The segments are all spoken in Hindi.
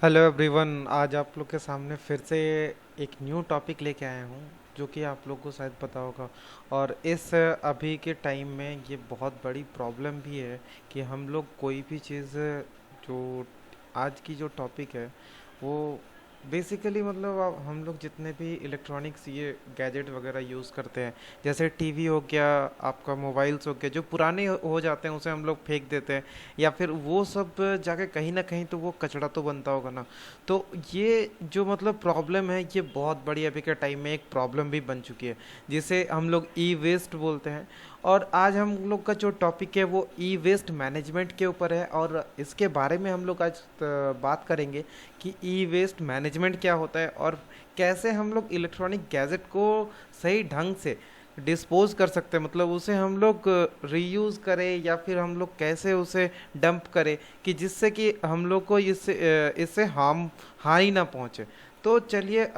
हेलो एवरीवन, आज आप लोग के सामने फिर से एक न्यू टॉपिक लेके आया हूँ जो कि आप लोग को शायद पता होगा। और इस अभी के टाइम में ये बहुत बड़ी प्रॉब्लम भी है कि हम लोग कोई भी चीज़ जो आज की जो टॉपिक है वो बेसिकली मतलब अब हम लोग जितने भी इलेक्ट्रॉनिक्स ये गैजेट वगैरह यूज़ करते हैं, जैसे टीवी हो गया, आपका मोबाइल्स हो गया, जो पुराने हो जाते हैं उसे हम लोग फेंक देते हैं या फिर वो सब जाके कहीं ना कहीं तो वो कचरा तो बनता होगा ना। तो ये जो मतलब प्रॉब्लम है ये बहुत बड़ी अभी के टाइम में एक प्रॉब्लम भी बन चुकी है, जिसे हम लोग ई वेस्ट बोलते हैं। और आज हम लोग का जो टॉपिक है वो ई वेस्ट मैनेजमेंट के ऊपर है, और इसके बारे में हम लोग आज बात करेंगे कि ई वेस्ट मैनेजमेंट क्या होता है और कैसे हम लोग इलेक्ट्रॉनिक गैजेट को सही ढंग से डिस्पोज कर सकते हैं, मतलब उसे हम लोग रीयूज़ करें या फिर हम लोग कैसे उसे डंप करें कि जिससे कि हम लोग को इससे हानि ना पहुंचे। तो चलिए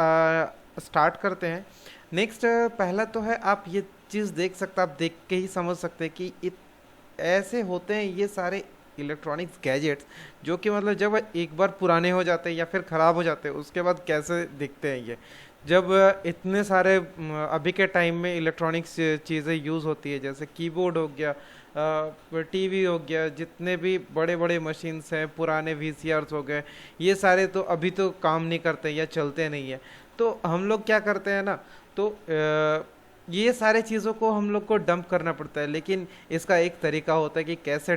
स्टार्ट करते हैं। नेक्स्ट, पहला तो है, आप ये चीज़ देख सकते, आप देख के ही समझ सकते हैं कि ऐसे होते हैं ये सारे इलेक्ट्रॉनिक्स गैजेट्स जो कि मतलब जब एक बार पुराने हो जाते हैं या फिर ख़राब हो जाते हैं उसके बाद कैसे दिखते हैं ये। जब इतने सारे अभी के टाइम में इलेक्ट्रॉनिक्स चीज़ें यूज़ होती है, जैसे कीबोर्ड हो गया, टीवी हो गया, जितने भी बड़े बड़े मशीन्स हैं, पुराने वीसीआरस हो गए, ये सारे तो अभी तो काम नहीं करते या चलते नहीं है। तो हम लोग क्या करते हैं ना, तो ये सारे चीज़ों को हम लोग को डंप करना पड़ता है, लेकिन इसका एक तरीका होता है कि कैसे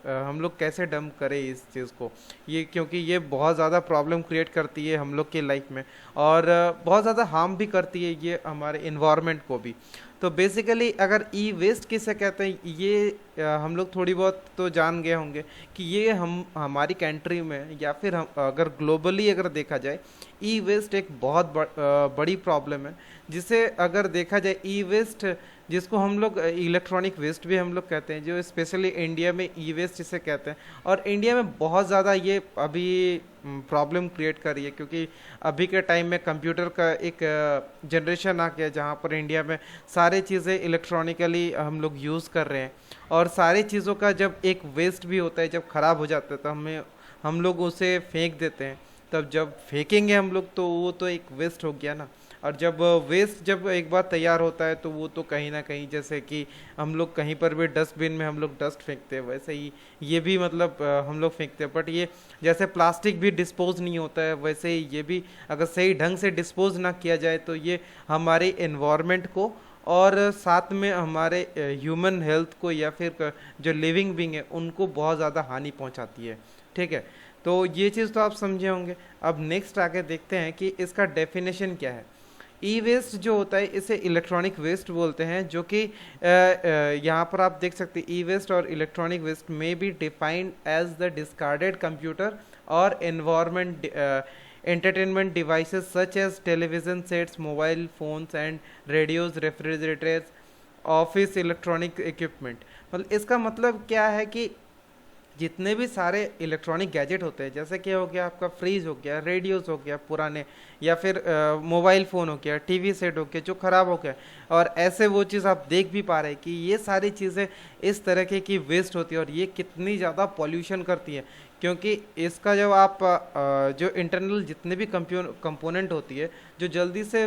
हम लोग कैसे डंप करें इस चीज़ को। ये क्योंकि ये बहुत ज़्यादा प्रॉब्लम क्रिएट करती है हम लोग की लाइफ में, और बहुत ज़्यादा हार्म भी करती है ये हमारे इन्वायरमेंट को भी। तो बेसिकली अगर ई वेस्ट किसे कहते हैं ये हम लोग थोड़ी बहुत तो जान गए होंगे कि ये हम हमारी कंट्री में या फिर हम अगर ग्लोबली अगर देखा जाए, ई वेस्ट एक बहुत बड़ी प्रॉब्लम है। जिसे अगर देखा जाए ई वेस्ट, जिसको हम लोग इलेक्ट्रॉनिक वेस्ट भी हम लोग कहते हैं, जो स्पेशली इंडिया में ई वेस्ट जिसे कहते हैं। और इंडिया में बहुत ज़्यादा ये अभी प्रॉब्लम क्रिएट कर रही है, क्योंकि अभी के टाइम में कंप्यूटर का एक जनरेशन आ गया जहाँ पर इंडिया में सारी चीज़ें इलेक्ट्रॉनिकली हम लोग यूज़ कर रहे हैं। और सारी चीज़ों का जब एक वेस्ट भी होता है, जब ख़राब हो जाता है तो हम लोग उसे फेंक देते हैं। तब जब फेंकेंगे हम लोग तो वो तो एक वेस्ट हो गया ना। और जब वेस्ट जब एक बार तैयार होता है तो वो तो कहीं ना कहीं, जैसे कि हम लोग कहीं पर भी डस्टबिन में हम लोग डस्ट फेंकते हैं, वैसे ही ये भी मतलब हम लोग फेंकते हैं। बट ये जैसे प्लास्टिक भी डिस्पोज नहीं होता है, वैसे ही ये भी अगर सही ढंग से डिस्पोज ना किया जाए तो ये हमारे इन्वायरमेंट को और साथ में हमारे ह्यूमन हेल्थ को या फिर जो लिविंग बींग है उनको बहुत ज़्यादा हानि पहुंचाती है। ठीक है, तो ये चीज़ तो आप समझे होंगे। अब नेक्स्ट आगे देखते हैं कि इसका डेफिनेशन क्या है। ई वेस्ट जो होता है इसे इलेक्ट्रॉनिक वेस्ट बोलते हैं, जो कि यहाँ पर आप देख सकते हैं, ई वेस्ट और इलेक्ट्रॉनिक वेस्ट में be defined as the discarded computer और environment entertainment devices such as television sets, mobile phones and radios, refrigerators, office electronic equipment. मतलब इसका मतलब क्या है कि जितने भी सारे इलेक्ट्रॉनिक गैजेट होते हैं, जैसे कि हो गया आपका फ्रीज हो गया, रेडियोस हो गया पुराने, या फिर मोबाइल फ़ोन हो गया, टीवी सेट हो गया जो ख़राब हो गया, और ऐसे वो चीज़ आप देख भी पा रहे हैं कि ये सारी चीज़ें इस तरह की वेस्ट होती है और ये कितनी ज़्यादा पॉल्यूशन करती है। क्योंकि इसका जब आप जो इंटरनल जितने भी कंपोनेंट होती है जो जल्दी से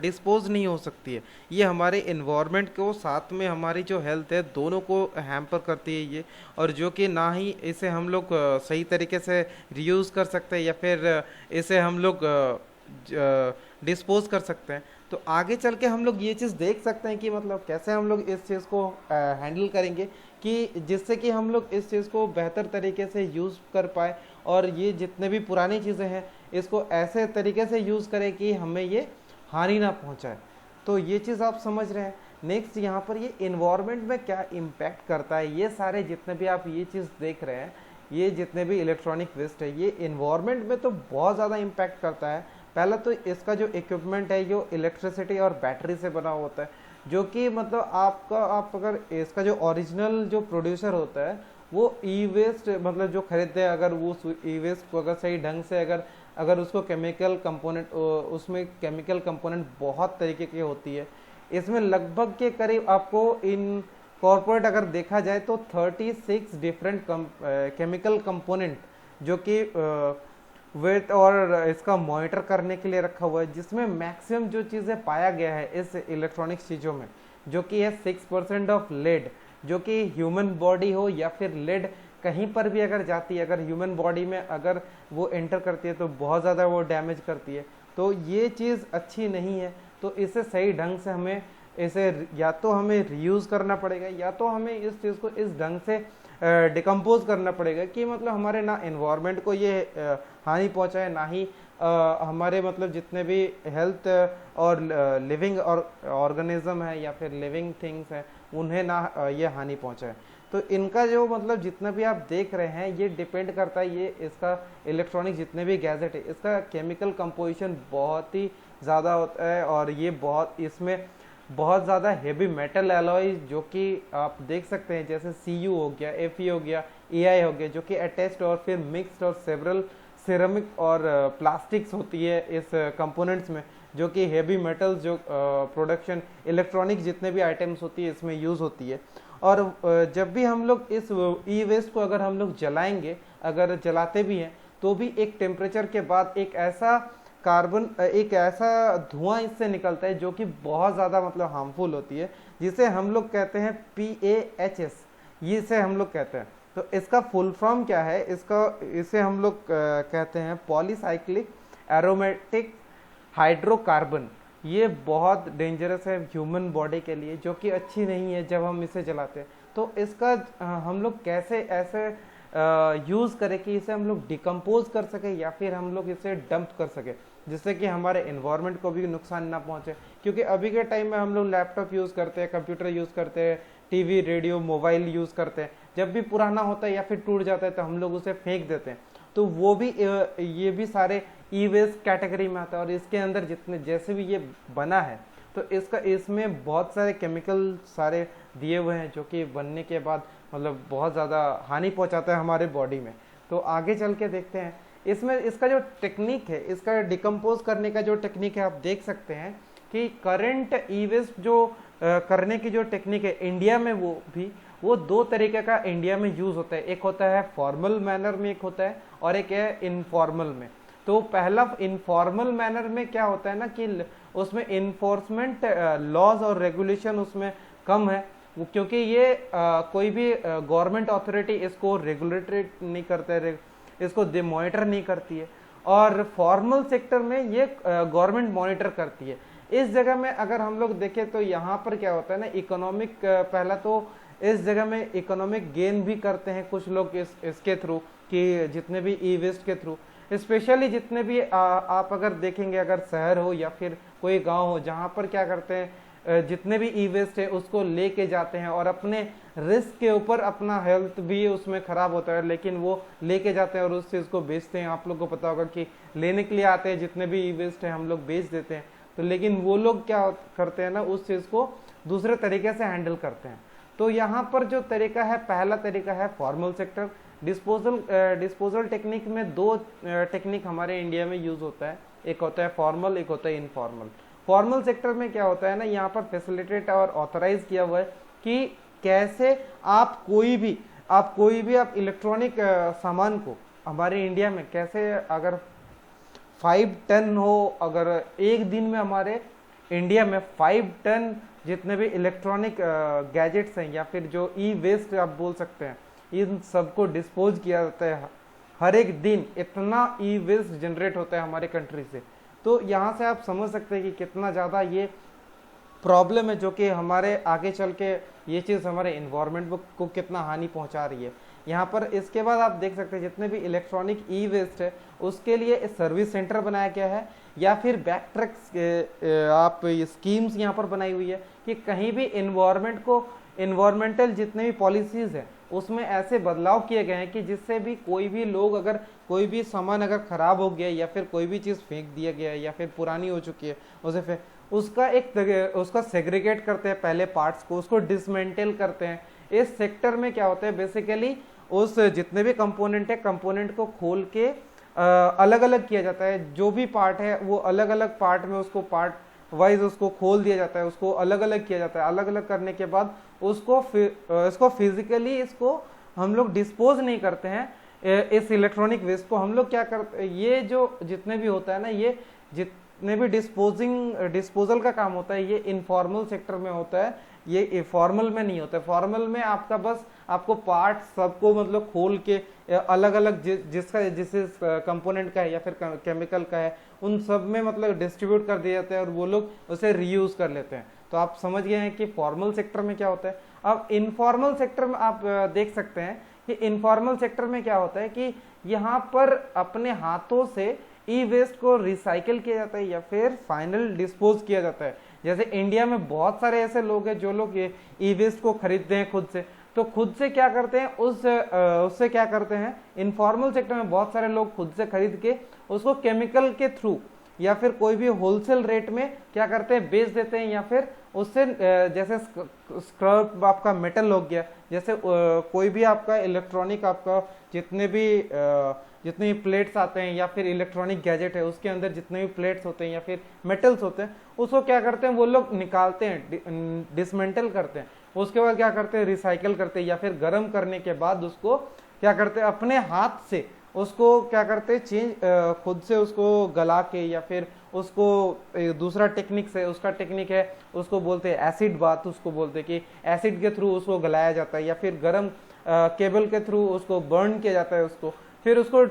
डिस्पोज नहीं हो सकती है, ये हमारे इन्वायरमेंट को साथ में हमारी जो हेल्थ है दोनों को हैम्पर करती है ये। और जो कि ना ही इसे हम लोग सही तरीके से रीयूज़ कर सकते हैं या फिर इसे हम लोग डिस्पोज कर सकते हैं। तो आगे चल के हम लोग ये चीज़ देख सकते हैं कि मतलब कैसे हम लोग इस चीज़ को हैंडल करेंगे कि जिससे कि हम लोग इस चीज़ को बेहतर तरीके से यूज़ कर पाए, और ये जितने भी पुरानी चीज़ें हैं इसको ऐसे तरीके से यूज़ करें कि हमें ये हानि ना पहुंचाए। तो ये चीज़ आप समझ रहे हैं। नेक्स्ट, यहाँ पर ये इन्वायरमेंट में क्या इम्पैक्ट करता है, ये सारे जितने भी आप ये चीज़ देख रहे हैं, ये जितने भी इलेक्ट्रॉनिक वेस्ट है ये इन्वायरमेंट में तो बहुत ज़्यादा इम्पैक्ट करता है। पहला तो इसका जो इक्विपमेंट है जो इलेक्ट्रिसिटी और बैटरी से बना होता है, जो कि मतलब आप अगर इसका जो ओरिजिनल जो प्रोड्यूसर होता है वो ई वेस्ट मतलब जो खरीदते हैं, अगर वो ई वेस्ट को अगर सही ढंग से अगर अगर उसको केमिकल कंपोनेंट, उसमें केमिकल कंपोनेंट बहुत तरीके की होती है। इसमें लगभग के करीब आपको इन कॉर्पोरेट अगर देखा जाए तो 36 डिफरेंट केमिकल कंपोनेंट जो कि वेट और इसका मॉनिटर करने के लिए रखा हुआ है, जिसमें मैक्सिमम जो चीज़ें पाया गया है इस इलेक्ट्रॉनिक्स चीज़ों में, जो कि है 6% ऑफ लेड, जो कि ह्यूमन बॉडी हो या फिर लेड कहीं पर भी अगर जाती है, अगर ह्यूमन बॉडी में अगर वो एंटर करती है तो बहुत ज़्यादा वो डैमेज करती है। तो ये चीज़ अच्छी नहीं है। तो इसे सही ढंग से हमें इसे या तो हमें रीयूज़ करना पड़ेगा, या तो हमें इस चीज़ को इस ढंग से डिकम्पोज करना पड़ेगा कि मतलब हमारे ना इन्वायरमेंट को ये हानि पहुंचाए, ना ही हमारे मतलब जितने भी हेल्थ और लिविंग और ऑर्गेनिज्म है या फिर लिविंग थिंग्स हैं उन्हें ना ये हानि पहुंचाए। तो इनका जो मतलब जितना भी आप देख रहे हैं ये डिपेंड करता है, ये इसका इलेक्ट्रॉनिक जितने भी गैजेट है इसका केमिकल कंपोजिशन बहुत ही ज़्यादा होता है, और ये बहुत इसमें बहुत ज़्यादा हेवी मेटल एलॉय जो कि आप देख सकते हैं, जैसे Cu हो गया, Fe हो गया, Ai हो गया, जो कि अटैच्ड और फिर मिक्स्ड और सेवरल सिरेमिक और प्लास्टिक्स होती है इस कंपोनेंट्स में, जो कि हेवी मेटल्स जो प्रोडक्शन इलेक्ट्रॉनिक जितने भी आइटम्स होती है इसमें यूज़ होती है। और जब भी हम लोग इस ई वेस्ट को अगर हम लोग जलाएंगे, अगर जलाते भी हैं तो भी एक टेम्परेचर के बाद एक ऐसा एक ऐसा धुआं इससे निकलता है जो कि बहुत ज़्यादा मतलब हार्मफुल होती है, जिसे हम लोग कहते हैं PAHS, ये इसे हम लोग कहते हैं। तो इसका फुल फॉर्म क्या है, इसे हम लोग कहते हैं पॉलीसाइक्लिक एरोमेटिक हाइड्रोकार्बन। ये बहुत डेंजरस है ह्यूमन बॉडी के लिए, जो कि अच्छी नहीं है जब हम इसे जलाते हैं। तो इसका हम लोग कैसे ऐसे यूज़ करें कि इसे हम लोग डिकम्पोज कर सके या फिर हम लोग इसे डंप कर सके, जिससे कि हमारे इन्वायरमेंट को भी नुकसान ना पहुंचे। क्योंकि अभी के टाइम में हम लोग लैपटॉप यूज़ करते हैं, कंप्यूटर यूज़ करते हैं, टीवी रेडियो मोबाइल यूज़ करते हैं, जब भी पुराना होता है या फिर टूट जाता है तो हम लोग उसे फेंक देते हैं। तो वो भी ये भी सारे ई वेस्ट कैटेगरी में आता है, और इसके अंदर जितने जैसे भी ये बना है तो इसमें बहुत सारे केमिकल सारे दिए हुए हैं, जो कि बनने के बाद मतलब बहुत ज़्यादा हानि पहुंचाता है हमारे बॉडी में। तो आगे चल के देखते हैं इसमें इसका जो टेक्निक है, इसका डिकम्पोज करने का जो टेक्निक है, आप देख सकते हैं कि करंट ई वेस्ट जो करने की जो टेक्निक है इंडिया में, वो दो तरीके का इंडिया में यूज़ होता है। एक होता है फॉर्मल मैनर में, एक होता है, और एक है इनफॉर्मल में। तो पहला इनफॉर्मल मैनर में क्या होता है ना कि उसमें इन्फोर्समेंट लॉज और रेगुलेशन उसमें कम है, क्योंकि ये कोई भी गवर्नमेंट अथॉरिटी इसको रेगुलेटेड नहीं करता है, इसको मॉनिटर नहीं करती है। और फॉर्मल सेक्टर में ये गवर्नमेंट मॉनिटर करती है। इस जगह में अगर हम लोग देखें तो यहाँ पर क्या होता है ना, इकोनॉमिक पहला तो इस जगह में इकोनॉमिक गेन भी करते हैं कुछ लोग इसके थ्रू, कि जितने भी ई वेस्ट के थ्रू, स्पेशली जितने भी आप अगर देखेंगे, अगर शहर हो या फिर कोई गांव हो, जहां पर क्या करते हैं जितने भी ई वेस्ट है उसको लेके जाते हैं, और अपने रिस्क के ऊपर अपना हेल्थ भी उसमें खराब होता है, लेकिन वो लेके जाते हैं और उस चीज़ को बेचते हैं। आप लोग को पता होगा कि लेने के लिए आते हैं, जितने भी ई वेस्ट है हम लोग बेच देते हैं। तो लेकिन वो लोग क्या करते हैं ना, उस चीज़ को दूसरे तरीके से हैंडल करते हैं। तो यहाँ पर जो तरीका है, पहला तरीका है फॉर्मल सेक्टर डिस्पोजल टेक्निक में। दो टेक्निक हमारे इंडिया में यूज होता है, एक होता है फॉर्मल, एक होता है इनफॉर्मल। फॉर्मल सेक्टर में क्या होता है ना, यहाँ पर फैसिलिटेट और ऑथराइज किया हुआ है कि कैसे आप कोई भी इलेक्ट्रॉनिक सामान को हमारे इंडिया में कैसे, अगर 5 टन हो, अगर एक दिन में हमारे इंडिया में 5 टन जितने भी इलेक्ट्रॉनिक गैजेट्स हैं या फिर जो ई वेस्ट आप बोल सकते हैं, इन सबको डिस्पोज किया जाता है। हर एक दिन इतना ई वेस्ट जनरेट होता है हमारे कंट्री से। तो यहाँ से आप समझ सकते हैं कि कितना ज़्यादा ये प्रॉब्लम है, जो कि हमारे आगे चल के ये चीज़ हमारे इन्वायरमेंट को कितना हानि पहुँचा रही है। यहाँ पर इसके बाद आप देख सकते हैं जितने भी इलेक्ट्रॉनिक ई वेस्ट है उसके लिए सर्विस सेंटर बनाया गया है, या फिर बैक ट्रैक्स आप स्कीम्स यहाँ पर बनाई हुई है कि कहीं भी इन्वायरमेंटल जितने भी पॉलिसीज़ हैं उसमें ऐसे बदलाव किए गए हैं कि जिससे भी कोई भी लोग, अगर कोई भी सामान अगर ख़राब हो गया या फिर कोई भी चीज़ फेंक दिया गया है या फिर पुरानी हो चुकी है उसे उसका सेग्रीगेट करते हैं, पहले पार्ट्स को उसको डिसमेंटल करते हैं। इस सेक्टर में क्या होता है, बेसिकली उस जितने भी कंपोनेंट है, कंपोनेंट को खोल के अलग अलग किया जाता है। जो भी पार्ट है वो अलग अलग पार्ट में उसको पार्ट वाइज उसको खोल दिया जाता है, उसको अलग अलग किया जाता है। अलग अलग करने के बाद इसको फिजिकली इसको हम लोग डिस्पोज नहीं करते हैं, इस इलेक्ट्रॉनिक वेस्ट को हम लोग क्या करते, ये जो जितने भी होता है ना, ये जितने भी डिस्पोजल का काम होता है, ये इनफॉर्मल सेक्टर में होता है, ये फॉर्मल में नहीं होता है। फॉर्मल में आपका बस आपको पार्ट सबको मतलब खोल के अलग अलग जिसका जिस कंपोनेंट का है या फिर केमिकल का है, उन सब में मतलब डिस्ट्रीब्यूट कर दिए जाते हैं और वो लोग उसे रीयूज कर लेते हैं। तो आप समझ गए हैं कि फॉर्मल सेक्टर में क्या होता है। अब इनफॉर्मल सेक्टर में आप देख सकते हैं कि इनफॉर्मल सेक्टर में क्या होता है कि यहाँ पर अपने हाथों से ई वेस्ट को रिसाइकिल किया जाता है या फिर फाइनल डिस्पोज किया जाता है। जैसे इंडिया में बहुत सारे ऐसे लोग हैं जो लोग ये ई वेस्ट को खरीदते हैं खुद से, तो खुद से क्या करते हैं, उससे क्या करते हैं, इनफॉर्मल सेक्टर में बहुत सारे लोग खुद से खरीद के उसको केमिकल के थ्रू या फिर कोई भी होलसेल रेट में क्या करते हैं, बेच देते हैं। या फिर उससे जैसे स्क्रैप आपका मेटल हो गया, जैसे कोई भी आपका इलेक्ट्रॉनिक आपका जितने भी प्लेट्स आते हैं या फिर इलेक्ट्रॉनिक गैजेट है उसके अंदर जितने भी प्लेट्स होते हैं या फिर मेटल्स होते हैं, उसको क्या करते हैं, वो लोग निकालते हैं, डिसमेंटल करते हैं। उसके बाद क्या करते हैं, रिसाइकल करते हैं या फिर गर्म करने के बाद उसको क्या करते हैं, अपने हाथ से उसको क्या करते हैं, खुद से उसको गला के या फिर उसको दूसरा टेक्निक से, उसका टेक्निक है उसको बोलते हैं एसिड बाथ, उसको बोलते हैं कि एसिड के थ्रू उसको गलाया जाता है या फिर गर्म केबल के थ्रू उसको बर्न किया जाता है उसको, फिर उसको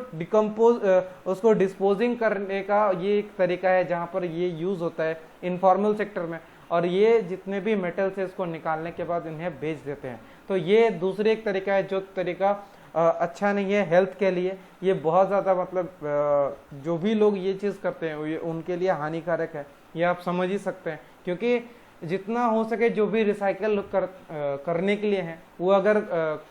उसको डिस्पोजिंग करने का ये एक तरीका है जहाँ पर ये यूज होता है इनफॉर्मल सेक्टर में। और ये जितने भी मेटल्स है इसको निकालने के बाद इन्हें बेच देते हैं। तो ये दूसरे एक तरीका है जो तरीका अच्छा नहीं है हेल्थ के लिए, ये बहुत ज़्यादा मतलब जो भी लोग ये चीज़ करते हैं ये उनके लिए हानिकारक है, ये आप समझ ही सकते हैं। क्योंकि जितना हो सके जो भी रिसाइकल करने के लिए हैं वो अगर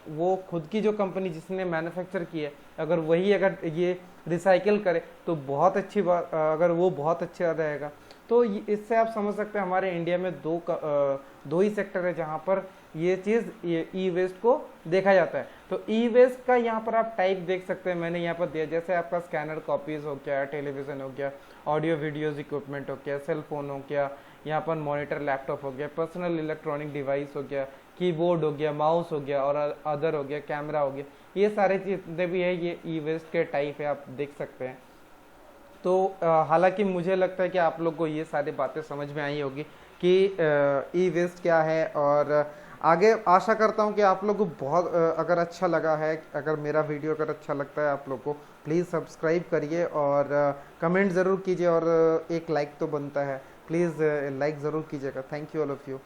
वो खुद की जो कंपनी जिसने मैन्युफैक्चर की है अगर वही अगर ये रिसाइकल करे तो बहुत अच्छी बात, अगर वो बहुत अच्छा रहेगा। तो इससे आप समझ सकते हैं हमारे इंडिया में दो ही सेक्टर है जहाँ पर ये चीज़ ई वेस्ट को देखा जाता है। तो ई वेस्ट का यहाँ पर आप टाइप देख सकते हैं, मैंने यहाँ पर दिया, जैसे आपका स्कैनर कॉपीज़ हो गया, टेलीविज़न हो गया, ऑडियो वीडियोज़ इक्विपमेंट हो गया, सेल फोन हो गया, यहाँ पर मॉनिटर लैपटॉप हो गया, पर्सनल इलेक्ट्रॉनिक डिवाइस हो गया, कीबोर्ड हो गया, माउस हो गया और अदर हो गया, कैमरा हो गया, ये सारे चीज़ें भी है, ये ई वेस्ट के टाइप है, आप देख सकते हैं। तो हालांकि मुझे लगता है कि आप लोग को ये सारी बातें समझ में आई होगी कि ई वेस्ट क्या है। और आगे आशा करता हूँ कि आप लोग को बहुत अगर अच्छा लगा है, अगर मेरा वीडियो अगर अच्छा लगता है आप लोग को, प्लीज़ सब्सक्राइब करिए और कमेंट ज़रूर कीजिए और एक लाइक तो बनता है, प्लीज़ लाइक ज़रूर कीजिएगा। Thank you all of you.